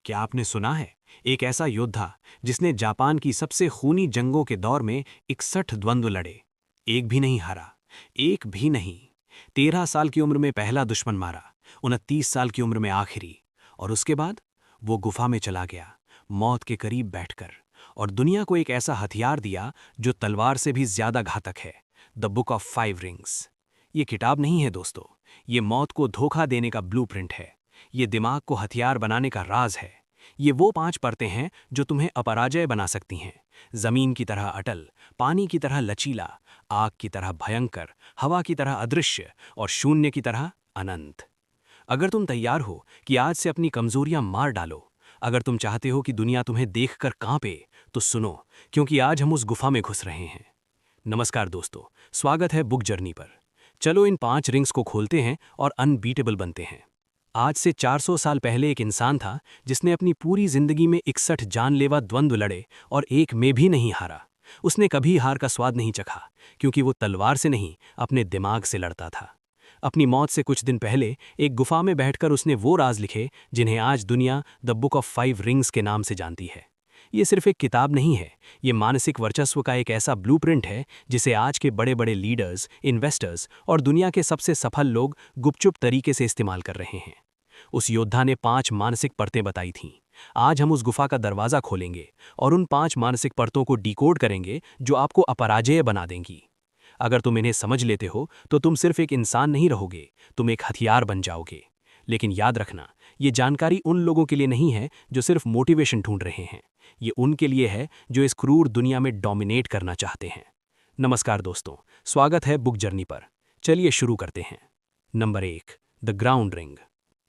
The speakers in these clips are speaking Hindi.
क्या आपने सुना है? एक ऐसा योद्धा जिसने जापान की सबसे खूनी जंगों के दौर में 61 द्वंद्व लड़े, एक भी नहीं हारा, एक भी नहीं। 13 साल की उम्र में पहला दुश्मन मारा, 29 साल की उम्र में आखिरी, और उसके बाद वो गुफा में चला गया, मौत के करीब बैठकर, और दुनिया को एक ऐसा हथियार दिया जो तलवार से भी ज्यादा घातक है, द बुक ऑफ 5 रिंग्स। ये किताब नहीं है दोस्तों, ये मौत को धोखा देने का ब्लूप्रिंट है। ये दिमाग को हथियार बनाने का राज है। ये वो 5 परतें हैं जो तुम्हें अपराजय बना सकती हैं। जमीन की तरह अटल, पानी की तरह लचीला, आग की तरह भयंकर, हवा की तरह अदृश्य और शून्य की तरह अनंत। अगर तुम तैयार हो कि आज से अपनी कमजोरियां मार डालो, अगर तुम चाहते हो कि दुनिया तुम्हें देखकर कांपे, तो सुनो, क्योंकि आज हम उस गुफा में घुस रहे हैं। नमस्कार दोस्तों, स्वागत है बुक जर्नी पर। चलो इन 5 रिंग्स को खोलते हैं और अनबीटेबल बनते हैं। आज से 400 साल पहले एक इंसान था जिसने अपनी पूरी जिंदगी में 61 जानलेवा द्वंद्व लड़े और एक में भी नहीं हारा। उसने कभी हार का स्वाद नहीं चखा, क्योंकि वो तलवार से नहीं, अपने दिमाग से लड़ता था। अपनी मौत से कुछ दिन पहले एक गुफा में बैठकर उसने वो राज लिखे जिन्हें आज दुनिया द बुक ऑफ 5 रिंग्स के नाम से जानती है। ये सिर्फ एक किताब नहीं है, ये मानसिक वर्चस्व का एक ऐसा ब्लूप्रिंट है जिसे आज के बड़े बड़े लीडर्स, इन्वेस्टर्स और दुनिया के सबसे सफल लोग गुपचुप तरीके से इस्तेमाल कर रहे हैं। उस योद्धा ने 5 मानसिक परतें बताई थीं। आज हम उस गुफा का दरवाजा खोलेंगे और उन 5 मानसिक परतों को डिकोड करेंगे जो आपको अपराजेय बना देंगी। अगर तुम इन्हें समझ लेते हो तो तुम सिर्फ एक इंसान नहीं रहोगे, तुम एक हथियार बन जाओगे। लेकिन याद रखना, ये जानकारी उन लोगों के लिए नहीं है जो सिर्फ मोटिवेशन ढूंढ रहे हैं। ये उनके लिए है जो इस क्रूर दुनिया में डोमिनेट करना चाहते हैं। नमस्कार दोस्तों, स्वागत है बुक जर्नी पर। चलिए शुरू करते हैं। Number 1, the ground ring.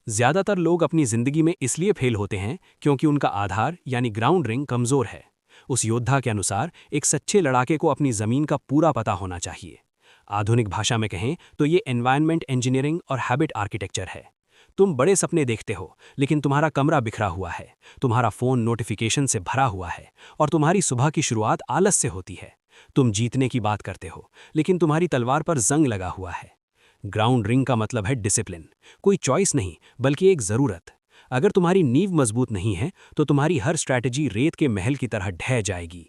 ज्यादातर लोग अपनी जिंदगी में इसलिए फेल होते हैं क्योंकि उनका आधार यानी ग्राउंड रिंग कमजोर है। उस योद्धा के अनुसार एक सच्चे लड़ाके को अपनी जमीन का पूरा पता होना चाहिए। आधुनिक भाषा में कहें तो ये एनवायरनमेंट इंजीनियरिंग और हैबिट आर्किटेक्चर है। तुम बड़े सपने देखते हो, लेकिन तुम्हारा कमरा बिखरा हुआ है, तुम्हारा फोन नोटिफिकेशन से भरा हुआ है और तुम्हारी सुबह की शुरुआत आलस से होती है। तुम जीतने की बात करते हो, लेकिन तुम्हारी तलवार पर जंग लगा हुआ है। ग्राउंड रिंग का मतलब है डिसिप्लिन, कोई चॉइस नहीं बल्कि एक जरूरत। अगर तुम्हारी नींव मजबूत नहीं है तो तुम्हारी हर स्ट्रैटेजी रेत के महल की तरह ढह जाएगी।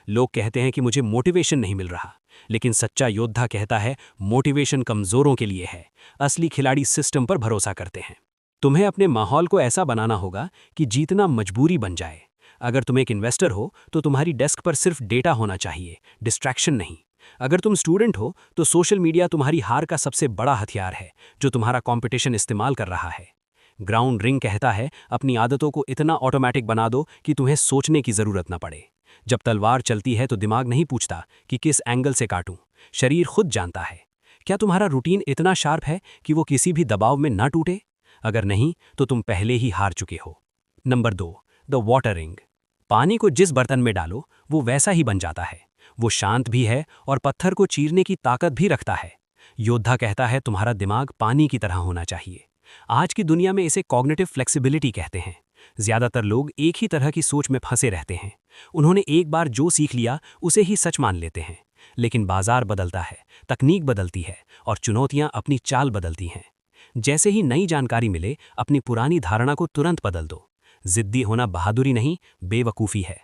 लोग कहते हैं कि मुझे मोटिवेशन नहीं मिल रहा, लेकिन सच्चा योद्धा कहता है मोटिवेशन कमजोरों के लिए है, असली खिलाड़ी सिस्टम पर भरोसा करते हैं। तुम्हें अपने माहौल को ऐसा बनाना होगा कि जीतना मजबूरी बन जाए। अगर तुम एक इन्वेस्टर हो तो तुम्हारी डेस्क पर सिर्फ डेटा होना चाहिए, डिस्ट्रैक्शन नहीं। अगर तुम स्टूडेंट हो तो सोशल मीडिया तुम्हारी हार का सबसे बड़ा हथियार है जो तुम्हारा कंपटीशन इस्तेमाल कर रहा है। ग्राउंड रिंग कहता है अपनी आदतों को इतना ऑटोमेटिक बना दो कि तुम्हें सोचने की जरूरत न पड़े। जब तलवार चलती है तो दिमाग नहीं पूछता कि किस एंगल से काटूं, शरीर खुद जानता है। क्या तुम्हारा रूटीन इतना शार्प है कि वो किसी भी दबाव में ना टूटे? अगर नहीं तो तुम पहले ही हार चुके हो। Number 2, the water ring. पानी को जिस बर्तन में डालो वो वैसा ही बन जाता है। वो शांत भी है और पत्थर को चीरने की ताकत भी रखता है। योद्धा कहता है तुम्हारा दिमाग पानी की तरह होना चाहिए। आज की दुनिया में इसे कॉग्निटिव फ्लेक्सिबिलिटी कहते हैं। ज्यादातर लोग एक ही तरह की सोच में फंसे रहते हैं। उन्होंने एक बार जो सीख लिया उसे ही सच मान लेते हैं। लेकिन बाजार बदलता है, तकनीक बदलती है और चुनौतियां अपनी चाल बदलती हैं। जैसे ही नई जानकारी मिले, अपनी पुरानी धारणा को तुरंत बदल दो। जिद्दी होना बहादुरी नहीं, बेवकूफ़ी है।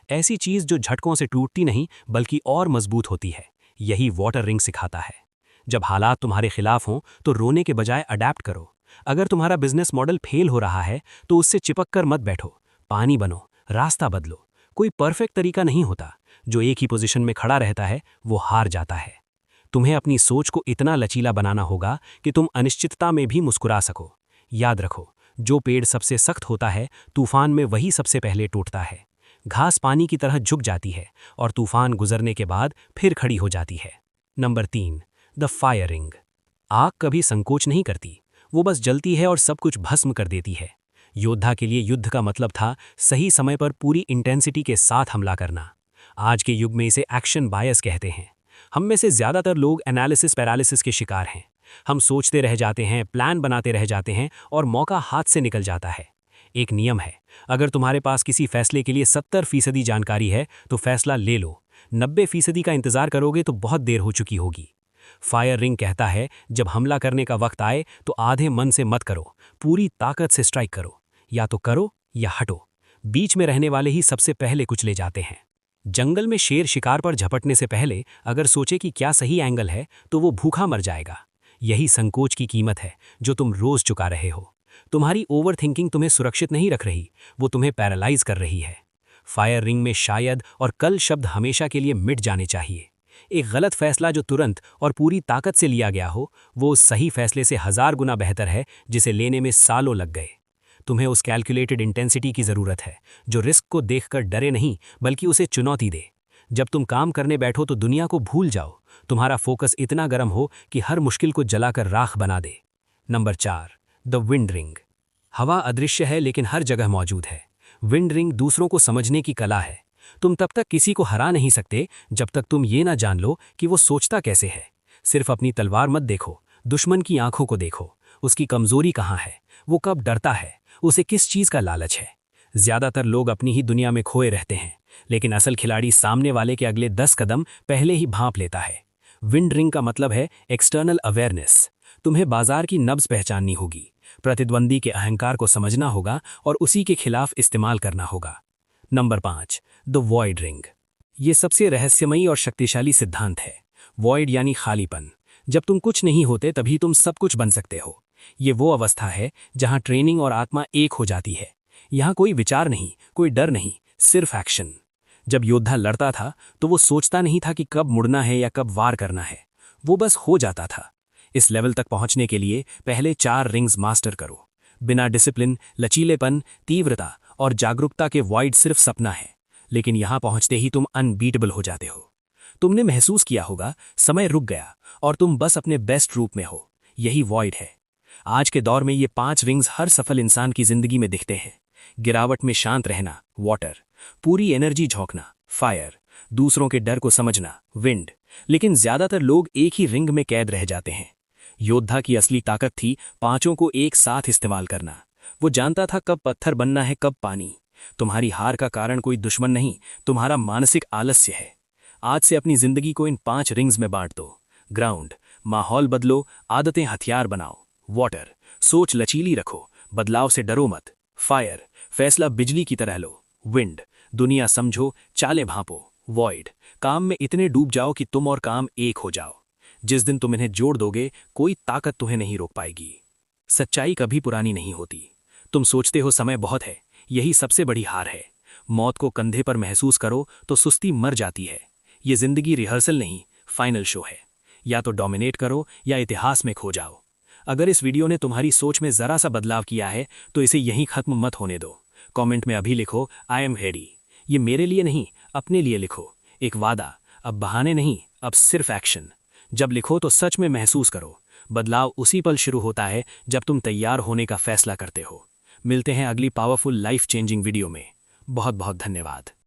ऐसी चीज जो झटकों से टूटती नहीं बल्कि और मजबूत होती है, यही वाटर रिंग सिखाता है। जब हालात तुम्हारे खिलाफ हों तो रोने के बजाय अडैप्ट करो। अगर तुम्हारा बिजनेस मॉडल फेल हो रहा है तो उससे चिपक कर मत बैठो, पानी बनो, रास्ता बदलो। कोई परफेक्ट तरीका नहीं होता, जो एक ही पोजीशन में खड़ा रहता है वो हार जाता है। तुम्हें अपनी सोच को इतना लचीला बनाना होगा कि तुम अनिश्चितता में भी मुस्कुरा सको। याद रखो, जो पेड़ सबसे सख्त होता है तूफान में वही सबसे पहले टूटता है। घास पानी की तरह झुक जाती है और तूफान गुजरने के बाद फिर खड़ी हो जाती है। Number 3, the fire ring. आग कभी संकोच नहीं करती, वो बस जलती है और सब कुछ भस्म कर देती है। योद्धा के लिए युद्ध का मतलब था सही समय पर पूरी इंटेंसिटी के साथ हमला करना। आज के युग में इसे एक्शन बायस कहते हैं। हम में से ज्यादातर लोग एनालिसिस पैरालिसिस के शिकार हैं। हम सोचते रह जाते हैं, प्लान बनाते रह जाते हैं और मौका हाथ से निकल जाता है। एक नियम है, अगर तुम्हारे पास किसी फैसले के लिए 70% जानकारी है तो फैसला ले लो। 90% का इंतजार करोगे तो बहुत देर हो चुकी होगी। फायर रिंग कहता है जब हमला करने का वक्त आए तो आधे मन से मत करो, पूरी ताकत से स्ट्राइक करो। या तो करो या हटो। बीच में रहने वाले ही सबसे पहले कुचले जाते हैं। जंगल में शेर शिकार पर झपटने से पहले अगर सोचे कि क्या सही एंगल है तो वो भूखा मर जाएगा। यही संकोच की कीमत है जो तुम रोज चुका रहे हो। तुम्हारी ओवर थिंकिंग तुम्हें सुरक्षित नहीं रख रही, वो तुम्हें पैरालाइज कर रही है। फायर रिंग में शायद और कल शब्द हमेशा के लिए मिट जाने चाहिए। एक गलत फैसला जो तुरंत और पूरी ताकत से लिया गया हो, वो उस सही फैसले से 1000 गुना बेहतर है जिसे लेने में सालों लग गए। तुम्हें उस कैलकुलेटेड इंटेंसिटी की जरूरत है जो रिस्क को देखकर डरे नहीं बल्कि उसे चुनौती दे। जब तुम काम करने बैठो तो दुनिया को भूल जाओ। तुम्हारा फोकस इतना गर्म हो कि हर मुश्किल को जलाकर राख बना दे। Number 4, the wind ring. हवा अदृश्य है लेकिन हर जगह मौजूद है। विंड रिंग दूसरों को समझने की कला है। तुम तब तक किसी को हरा नहीं सकते जब तक तुम ये ना जान लो कि वो सोचता कैसे है। सिर्फ अपनी तलवार मत देखो, दुश्मन की आंखों को देखो। उसकी कमजोरी कहाँ है, वो कब डरता है, उसे किस चीज का लालच है। ज्यादातर लोग अपनी ही दुनिया में खोए रहते हैं, लेकिन असल खिलाड़ी सामने वाले के अगले 10 कदम पहले ही भांप लेता है। विंड रिंग का मतलब है एक्सटर्नल अवेयरनेस। तुम्हें बाजार की नब्ज पहचाननी होगी, प्रतिद्वंदी के अहंकार को समझना होगा और उसी के खिलाफ इस्तेमाल करना होगा। Number 5, the void ring. ये सबसे रहस्यमयी और शक्तिशाली सिद्धांत है। वॉइड यानी खालीपन। जब तुम कुछ नहीं होते तभी तुम सब कुछ बन सकते हो। ये वो अवस्था है जहां ट्रेनिंग और आत्मा एक हो जाती है। यहां कोई विचार नहीं, कोई डर नहीं, सिर्फ एक्शन। जब योद्धा लड़ता था तो वो सोचता नहीं था कि कब मुड़ना है या कब वार करना है, वो बस हो जाता था। इस लेवल तक पहुंचने के लिए पहले 4 रिंग्स मास्टर करो। बिना डिसिप्लिन, लचीलेपन, तीव्रता और जागरूकता के वॉइड सिर्फ सपना है, लेकिन यहां पहुंचते ही तुम अनबीटेबल हो जाते हो। तुमने महसूस किया होगा समय रुक गया और तुम बस अपने बेस्ट रूप में हो। यही वॉइड है। आज के दौर में ये 5 रिंग्स हर सफल इंसान की जिंदगी में दिखते हैं। गिरावट में शांत रहना, वाटर। पूरी एनर्जी झोंकना, फायर। दूसरों के डर को समझना, विंड। लेकिन ज्यादातर लोग एक ही रिंग में कैद रह जाते हैं। योद्धा की असली ताकत थी 5 को एक साथ इस्तेमाल करना। वो जानता था कब पत्थर बनना है, कब पानी। तुम्हारी हार का कारण कोई दुश्मन नहीं, तुम्हारा मानसिक आलस्य है। आज से अपनी जिंदगी को इन 5 रिंग्स में बांट दो। ग्राउंड, माहौल बदलो, आदतें हथियार बनाओ। वाटर, सोच लचीली रखो, बदलाव से डरो मत। फायर, फैसला बिजली की तरह लो। विंड, दुनिया समझो, चाले भांपो। वॉइड, काम में इतने डूब जाओ कि तुम और काम एक हो जाओ। जिस दिन तुम इन्हें जोड़ दोगे, कोई ताकत तुम्हें नहीं रोक पाएगी। सच्चाई कभी पुरानी नहीं होती। तुम सोचते हो समय बहुत है, यही सबसे बड़ी हार है। मौत को कंधे पर महसूस करो तो सुस्ती मर जाती है। ये जिंदगी रिहर्सल नहीं, फाइनल शो है। या तो डोमिनेट करो या इतिहास में खो जाओ। अगर इस वीडियो ने तुम्हारी सोच में जरा सा बदलाव किया है तो इसे यहीं खत्म मत होने दो। कमेंट में अभी लिखो, आई एम रेडी। ये मेरे लिए नहीं, अपने लिए लिखो। एक वादा, अब बहाने नहीं, अब सिर्फ एक्शन। जब लिखो तो सच में महसूस करो। बदलाव उसी पल शुरू होता है जब तुम तैयार होने का फैसला करते हो। मिलते हैं अगली पावरफुल लाइफ चेंजिंग वीडियो में। बहुत बहुत धन्यवाद।